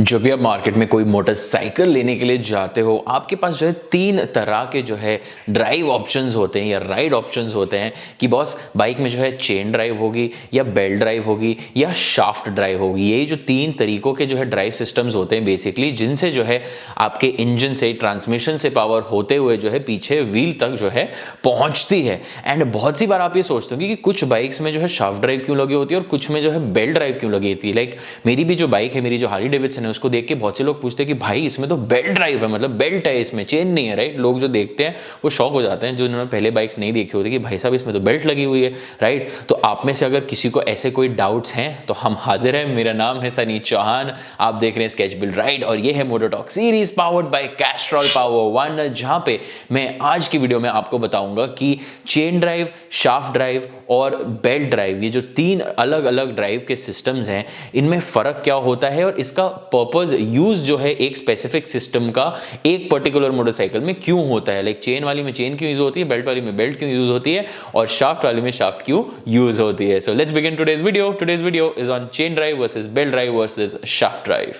जब भी आप मार्केट में कोई मोटरसाइकिल लेने के लिए जाते हो, आपके पास जो है तीन तरह के जो है ड्राइव ऑप्शंस होते हैं या राइड ऑप्शंस होते हैं कि बॉस बाइक में जो है चेन ड्राइव होगी या बेल्ट ड्राइव होगी या शाफ्ट ड्राइव होगी। ये जो तीन तरीकों के जो है ड्राइव सिस्टम्स होते हैं बेसिकली, जिनसे जो है आपके इंजन से, ट्रांसमिशन से पावर होते हुए जो है पीछे व्हील तक जो है पहुंचती है। एंड बहुत सी बार आप ये सोचते हो कि कुछ बाइक्स में जो है शाफ्ट ड्राइव क्यों लगी होती है और कुछ में जो है बेल्ट ड्राइव क्यों लगी होती है। लाइक मेरी भी जो बाइक है, मेरी जो हार्ली डेविडसन है, उसको देख के बहुत से लोग पूछते हैं कि भाई इसमें तो बेल्ट ड्राइव है, मतलब बेल्ट है, इसमें चेन नहीं है। राइट, लोग जो देखते हैं वो शॉक हो जाते हैं, जो उन्होंने पहले बाइक्स नहीं देखी होती कि भाई साहब इसमें तो बेल्ट लगी हुई है। राइट, तो आप में से अगर किसी को ऐसे कोई डाउट्स हैं तो हम हाजिर हैं। मेरा नाम है सनी चौहान, आप देख रहे हैं स्केच बिल्ड राइड और ये है motor talk series powered by Castrol power one, जहां पे मैं आज की वीडियो में आपको बताऊंगा कि चेन ड्राइव, शाफ्ट ड्राइव और बेल्ट ड्राइव, ये जो तीन अलग अलग ड्राइव के सिस्टम्स हैं, इनमें फर्क क्या होता है और इसका पर्पस यूज जो है एक स्पेसिफिक सिस्टम का एक पर्टिकुलर मोटरसाइकिल में क्यों होता है। लाइक चेन वाली में चेन क्यों यूज होती है, बेल्ट वाली में बेल्ट क्यों यूज होती है और शाफ्ट वाली में शाफ्ट क्यों यूज होती है। So let's begin today's video. Today's video is on chain drive versus belt drive versus shaft drive.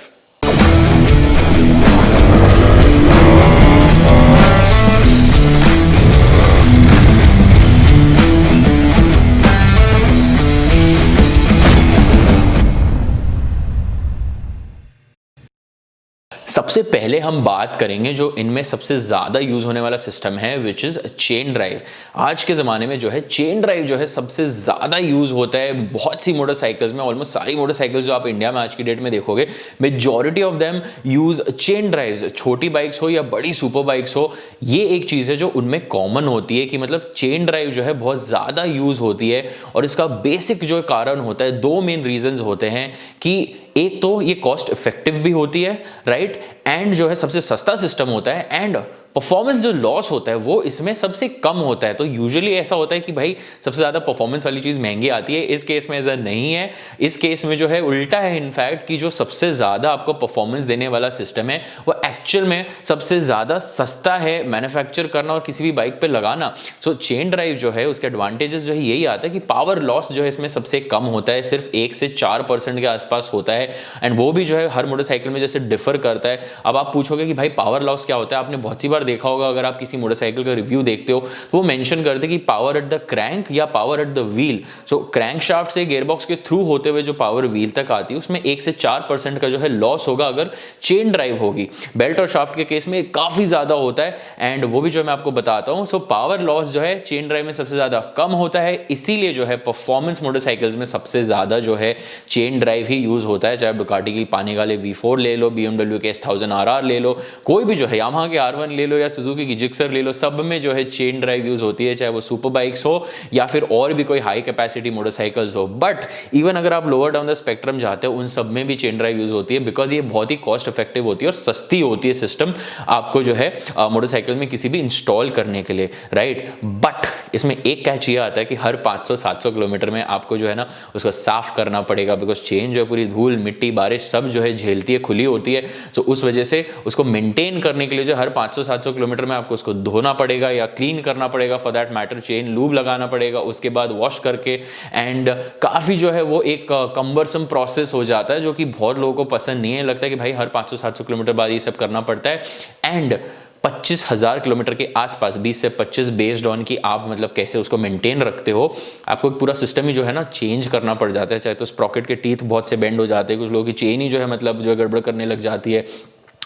सबसे पहले हम बात करेंगे जो इनमें सबसे ज़्यादा यूज़ होने वाला सिस्टम है, विच इज़ चेन ड्राइव। आज के ज़माने में जो है चेन ड्राइव जो है सबसे ज़्यादा यूज़ होता है बहुत सी मोटरसाइकिल्स में। ऑलमोस्ट सारी मोटरसाइकिल्स जो आप इंडिया में आज की डेट में देखोगे, majority of them use chain drives. छोटी बाइक्स हो या बड़ी सुपर बाइक्स हो, ये एक चीज़ है जो उनमें कॉमन होती है कि मतलब चेन ड्राइव जो है बहुत ज़्यादा यूज़ होती है। और इसका बेसिक जो कारण होता है, दो मेन रीजंस होते हैं कि एक तो ये कॉस्ट इफेक्टिव भी होती है, राइट, एंड जो है सबसे सस्ता सिस्टम होता है, एंड परफॉर्मेंस जो लॉस होता है वो इसमें सबसे कम होता है। तो यूजुअली ऐसा होता है कि भाई सबसे ज़्यादा परफॉर्मेंस वाली चीज़ महंगी आती है। इस केस में ऐसा नहीं है, इस केस में जो है उल्टा है इनफैक्ट, कि जो सबसे ज़्यादा आपको परफॉर्मेंस देने वाला सिस्टम है वो एक्चुअल में सबसे ज़्यादा सस्ता है मैन्युफैक्चर करना और किसी भी बाइक पे लगाना। सो चेन ड्राइव जो है उसके एडवांटेजेस जो है यही आता है कि पावर लॉस जो है इसमें सबसे कम होता है, सिर्फ 1 से 4% के आसपास होता है। एंड वो भी जो है हर मोटरसाइकिल में जैसे डिफर करता है। अब आप पूछोगे कि भाई पावर लॉस क्या होता है, आपने बहुत सी बार देखा होगा, अगर आप किसी मोटरसाइकिल का रिव्यू देखते हो तो वो मेंशन करते हैं कि पावर एट द क्रैंक या power at the wheel. So crank shaft से गियरबॉक्स के थ्रू होते हुए जो पावर व्हील तक आती है उसमें 1 से 4% का जो है लॉस होगा अगर चेन ड्राइव होगी। बेल्ट और शाफ्ट के केस में काफी ज्यादा होता है, एंड वो भी जो मैं आपको बताता हूं। सो पावर लॉस जो है चेन ड्राइव में सबसे ज्यादा कम होता है, इसीलिए जो है परफॉर्मेंस मोटरसाइकिल्स में सबसे ज्यादा जो है चेन ड्राइव ही यूज होता है। चाहे डुकाटी की पानेगाले V4 ले लो, BMW के S1000 RR ले लो, कोई भी जो है यामाहा के R1 ले लो या सुजुकी की जिक्सर ले लो, सब में जो है चेन ड्राइव यूज होती है, चाहे वो सुपर बाइक्स हो या फिर और भी कोई हाई कैपेसिटी मोटरसाइकिल्स हो। बट इवन अगर आप लोअर डाउन द स्पेक्ट्रम जाते हो, उन सब में भी चेन ड्राइव यूज होती है, बिकॉज ये बहुत ही कॉस्ट इफेक्टिव होती है और सस्ती होती है सिस्टम आपको जो है मोटरसाइकिल में किसी भी इंस्टॉल करने के लिए, राइट। बट इसमें एक कैच ये आता है कि हर 500-700 किलोमीटर में आपको जो है ना उसको साफ करना पड़ेगा, बिकॉज चेन जो है पूरी धूल मिट्टी बारिश सब जो है झेलती है, खुली होती है। तो उस वजह से उसको मेंटेन करने के लिए जो हर 500-700 किलोमीटर में आपको उसको धोना पड़ेगा या क्लीन करना पड़ेगा, for that matter chain lube लगाना पड़ेगा, उसके बाद वॉश करके। एंड काफ़ी जो है वो एक कम्बरसम प्रोसेस हो जाता है, जो कि बहुत लोगों को पसंद नहीं है। लगता है कि भाई हर 500-700 किलोमीटर बाद ये सब करना पड़ता है। एंड 25,000 किलोमीटर के आसपास, 20 से 25, बेस्ड ऑन कि आप मतलब कैसे उसको मेंटेन रखते हो, आपको पूरा सिस्टम ही जो है ना चेंज करना पड़ जाता है। चाहे तो स्प्रॉकेट के टीथ बहुत से बेंड हो जाते हैं, कुछ लोगों की चेन ही जो है मतलब जो गड़बड़ करने लग जाती है,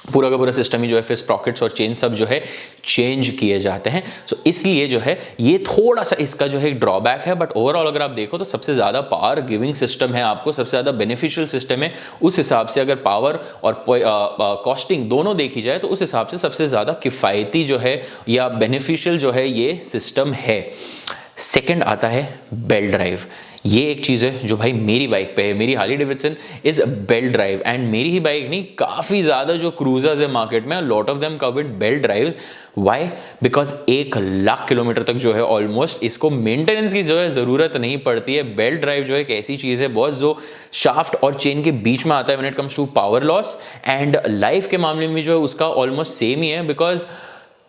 पूरा का पूरा सिस्टम ही जो है फिर स्प्रॉकेट्स और चेन सब जो है चेंज किए जाते हैं। सो इसलिए जो है ये थोड़ा सा इसका जो है ड्रॉबैक है, बट ओवरऑल अगर आप देखो तो सबसे ज़्यादा पावर गिविंग सिस्टम है, आपको सबसे ज़्यादा बेनिफिशियल सिस्टम है। उस हिसाब से अगर पावर और कॉस्टिंग दोनों देखी जाए तो उस हिसाब से सबसे ज़्यादा किफ़ायती जो है या बेनिफिशियल जो है ये सिस्टम है। सेकेंड आता है बेल्ट ड्राइव। ये एक चीज़ है जो भाई मेरी बाइक पे है, मेरी Harley Davidson is belt drive, and मेरी ही बाइक नहीं, काफ़ी ज़्यादा जो क्रूजर्स है मार्केट में, lot of them come with belt drives. Why? Because 1 lakh kilometre तक जो है ऑलमोस्ट इसको मेंटेनेंस की जो है ज़रूरत नहीं पड़ती है। बेल्ट ड्राइव जो है एक ऐसी चीज़ है बॉस जो शाफ्ट और चेन के बीच में आता है when it comes to power loss, and life के मामले में जो है उसका ऑलमोस्ट सेम ही है। बिकॉज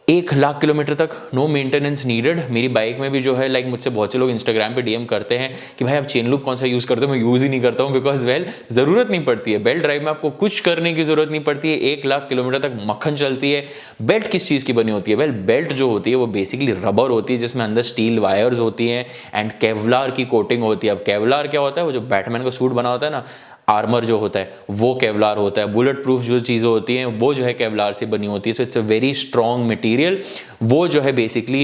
1 लाख किलोमीटर तक नो मेंटेनेंस नीडेड। मेरी बाइक में भी जो है लाइक मुझसे बहुत से लोग इंस्टाग्राम पे डीएम करते हैं कि भाई आप चेन लूप कौन सा यूज़ करते हो, मैं यूज़ ही नहीं करता हूँ बिकॉज वेल ज़रूरत नहीं पड़ती है। बेल्ट ड्राइव में आपको कुछ करने की ज़रूरत नहीं पड़ती है, 1 लाख किलोमीटर तक मक्खन चलती है। बेल्ट किस चीज़ की बनी होती है? वेल बेल्ट जो होती है वो बेसिकली रबर होती है जिसमें अंदर स्टील वायर्स होती हैं एंड केवलार की कोटिंग होती है। अब केवलार क्या होता है? वो जो बैटमैन का सूट बना होता है ना, आर्मर जो होता है वो केवलार होता है। बुलेट प्रूफ जो चीज़ें होती हैं वो जो है केवलार से बनी होती है। So it's a very strong material, वो जो है बेसिकली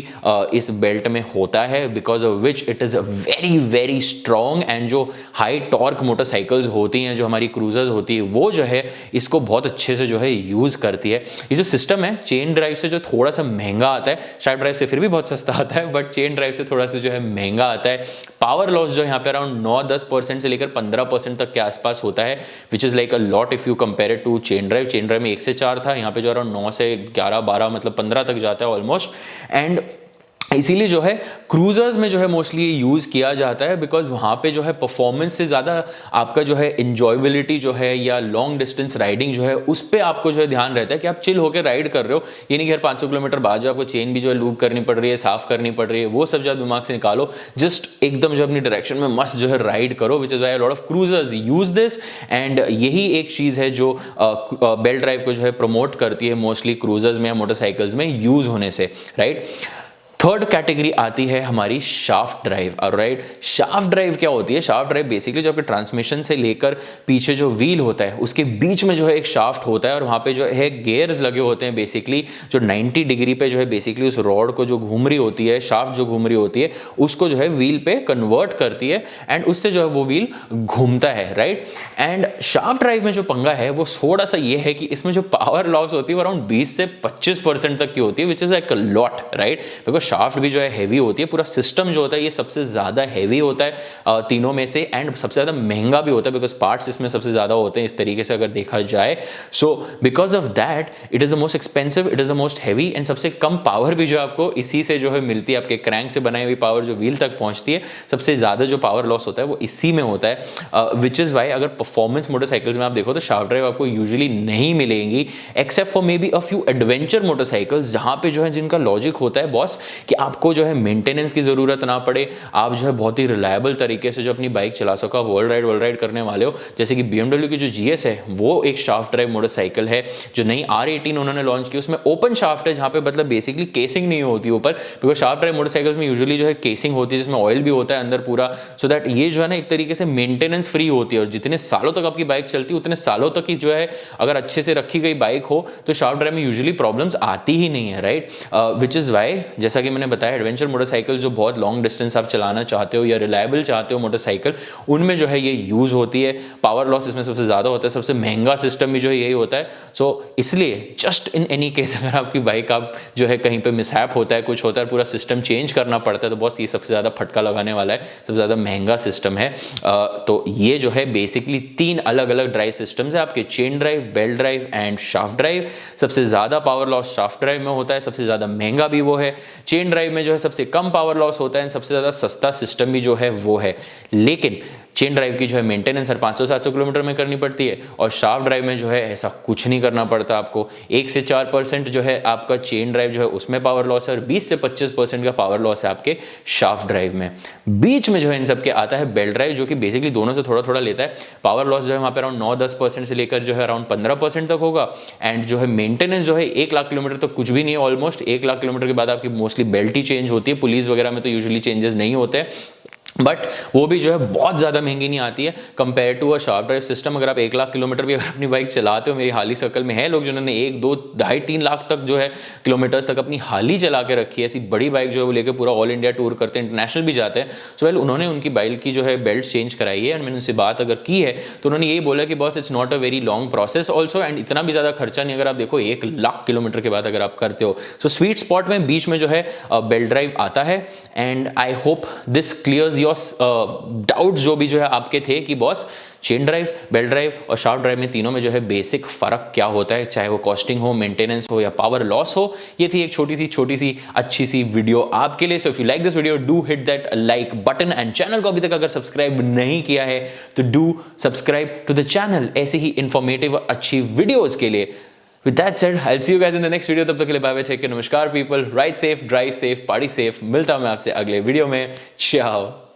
इस बेल्ट में होता है because of which it is very very strong. And जो हाई टॉर्क मोटरसाइकिल्स होती हैं, जो हमारी क्रूजर्स होती है, वो जो है इसको बहुत अच्छे से जो है यूज़ करती है। ये जो सिस्टम है चेन ड्राइव से जो थोड़ा सा महंगा आता है, शाफ्ट ड्राइव से फिर भी बहुत सस्ता आता है, बट चेन ड्राइव से थोड़ा सा जो है महंगा आता है। पावर लॉस जो यहाँ पे अराउंड 9-10% से लेकर 15% तक के आसपास होता है, which is like a lot if you compare it to chain drive. Chain drive में 1 से 4 था, यहाँ पे जो अराउंड 9 से 11-12 मतलब 15 तक जाता है ऑलमोस्ट। एंड इसीलिए जो है क्रूजर्स में जो है मोस्टली यूज़ किया जाता है बिकॉज वहाँ पे जो है परफॉर्मेंस से ज़्यादा आपका जो है इंजॉयबिलिटी जो है या लॉन्ग डिस्टेंस राइडिंग जो है उस पर आपको जो है ध्यान रहता है कि आप चिल होकर राइड कर रहे हो। ये नहीं कि हर 500 किलोमीटर बाद जो आपको चेन भी जो है लूप करनी पड़ रही है, साफ करनी पड़ रही है, वो सब जो दिमाग से निकालो। जस्ट एकदम जो अपनी डायरेक्शन में मस्त जो है राइड करो, which is why lot of cruisers use this. And यही एक चीज़ है जो बेल्ट ड्राइव को जो है प्रमोट करती है मोस्टली क्रूजर्स में या मोटरसाइकिल्स में यूज़ होने से, राइट। थर्ड कैटेगरी आती है हमारी shaft drive. Right, shaft drive क्या होती है? शाफ्ट ड्राइव बेसिकली जो आपके ट्रांसमिशन से लेकर पीछे जो व्हील होता है उसके बीच में जो है एक शाफ्ट होता है और वहाँ पे जो है गेयर्स लगे होते हैं बेसिकली, जो 90 डिग्री पे जो है बेसिकली उस रॉड को जो घूम रही होती है, शाफ्ट जो घूम रही होती है उसको जो है व्हील पे कन्वर्ट करती है एंड उससे जो है वो व्हील घूमता है, राइट। एंड शाफ्ट ड्राइव में जो पंगा है वो थोड़ा सा ये है कि इसमें जो पावर लॉस होती है वो अराउंड 20 से 25% तक की होती है, which is like a lot, right. Because shaft भी जो है हैवी होती है, पूरा सिस्टम जो होता है ये सबसे ज्यादा हैवी होता है तीनों में से एंड सबसे ज्यादा महंगा भी होता है बिकॉज पार्ट्स इसमें सबसे ज्यादा होते हैं इस तरीके से अगर देखा जाए। So because of that it is the most expensive, it is the most heavy and सबसे कम पावर भी जो आपको इसी से जो है मिलती है। आपके क्रैंक से बनाई हुई पावर जो व्हील तक पहुंचती है, सबसे ज्यादा जो पावर लॉस होता है वो इसी में होता है, विच इज वाई अगर परफॉर्मेंस मोटरसाइकिल्स में आप देखो तो शाफ्ट ड्राइव आपको यूजुअली नहीं मिलेंगी except for may be a few adventure motorcycles, जहां पे जो है जिनका लॉजिक होता है बॉस कि आपको जो है मेंटेनेंस की जरूरत ना पड़े, आप जो है बहुत ही रिलायबल तरीके से जो अपनी बाइक चला सको, आप वर्ल्ड राइड करने वाले हो। जैसे कि BMW की जो GS है वो एक शाफ्ट ड्राइव मोटरसाइकिल है। जो नई R18 उन्होंने लॉन्च की उसमें ओपन शाफ्ट है, जहां पे मतलब बेसिकली केसिंग नहीं होती ऊपर, बिकॉज शाफ्ट ड्राइव मोटरसाइकिल्स में यूजुअली जो है केसिंग होती है जिसमें ऑयल भी होता है अंदर पूरा, सो दैट ये जो है ना एक तरीके से मेंटेनेंस फ्री होती है और जितने सालों तक आपकी बाइक चलती है उतने सालों तक ही जो है अगर अच्छे से रखी गई बाइक हो तो शाफ्ट ड्राइव में यूजुअली प्रॉब्लम्स आती ही नहीं है, राइट। विच इज वाई जैसा कि मैंने बताया एडवेंचर मोटरसाइकिल जो बहुत लॉन्ग डिस्टेंस आप चलाना चाहते हो या रिलायबल चाहते हो मोटरसाइकिल, उनमें जो है ये यूज होती है। पावर लॉस इसमें सबसे ज्यादा होता है, सबसे महंगा सिस्टम भी जो है यही होता है। सो इसलिए जस्ट इन एनी केस अगर आपकी बाइक आप जो है कहीं पे मिसहैप होता है, कुछ होता है, पूरा सिस्टम चेंज करना पड़ता है, तो बॉस ये सबसे ज्यादा फटका लगाने वाला है, सबसे ज्यादा महंगा सिस्टम है। तो ये जो है बेसिकली 3 अलग अलग ड्राइव सिस्टम्स है आपके, chain drive, belt drive and shaft drive. सबसे ज्यादा पावर लॉस शाफ्ट ड्राइव में होता है, सबसे ज्यादा महंगा भी वो है। चेन ड्राइव में जो है सबसे कम पावर लॉस होता है, सबसे ज्यादा सस्ता सिस्टम भी जो है वो है। लेकिन चेन ड्राइव की जो है मेंटेनेंस हर 500-700 किलोमीटर में करनी पड़ती है और शाफ्ट ड्राइव में जो है ऐसा कुछ नहीं करना पड़ता आपको। 1 से 4% जो है आपका चेन ड्राइव जो है उसमें पावर लॉस है और 20 से 25% का पावर लॉस है आपके शाफ्ट ड्राइव में। बीच में जो है इन सब के आता है बेल्ट ड्राइव, जो कि बेसिकली दोनों से थोड़ा थोड़ा लेता है। पावर लॉस जो है वहाँ पे अराउंड 9-10% से लेकर जो है अराउंड 15% तक होगा एंड जो है मेंटेनेंस जो है 1 लाख किलोमीटर तक कुछ भी नहीं है ऑलमोस्ट। 1 लाख किलोमीटर के बाद आपकी मोस्टली बेल्ट ही चेंज होती है, पुलिस वगैरह में तो यूजुअली चेंजेस नहीं होते हैं, बट वो भी जो है बहुत ज़्यादा महंगी नहीं आती है compare to a shaft drive system. अगर आप 1 लाख किलोमीटर भी अगर अपनी बाइक चलाते हो, मेरी हाल ही सर्कल में है लोग जिन्होंने 1, 2, 2.5, 3 लाख तक जो है किलोमीटर्स तक अपनी हाल ही चला के रखी है। ऐसी बड़ी बाइक जो है वो लेकर पूरा ऑल इंडिया टूर करते हैं, इंटरनेशनल भी जाते हैं। सो वेल उन्होंने उनकी बाइक की जो है बेल्ट चेंज कराई है एंड मैंने उनसे बात अगर की है तो उन्होंने यही बोला कि boss it's not a very long process also and इतना भी ज़्यादा खर्चा नहीं। अगर आप देखो 1 लाख किलोमीटर के बाद अगर आप करते हो, सो स्वीट स्पॉट में बीच में जो है बेल्ट ड्राइव आता है। And I hope this clears your doubt जो भी जो है आपके थे कि boss chain drive, belt drive और शाफ्ट ड्राइव में तीनों में जो है बेसिक फर्क क्या होता है, चाहे वो कॉस्टिंग हो, मेंटेनेंस हो या पावर लॉस हो। ये थी एक छोटी सी अच्छी सी वीडियो आपके लिए। So if you like this video do hit that like button and channel को अभी तक अगर सब्सक्राइब नहीं किया है तो do subscribe to the channel ऐसे ही इंफॉर्मेटिव अच्छी वीडियोस के लिए। With that said, I'll see you guys in the next video. तब तक के लिए बाय बाय, टेक केयर, नमस्कार people, ride safe, drive safe, party safe. मिलता हूं मैं आपसे अगले वीडियो में। चाओ।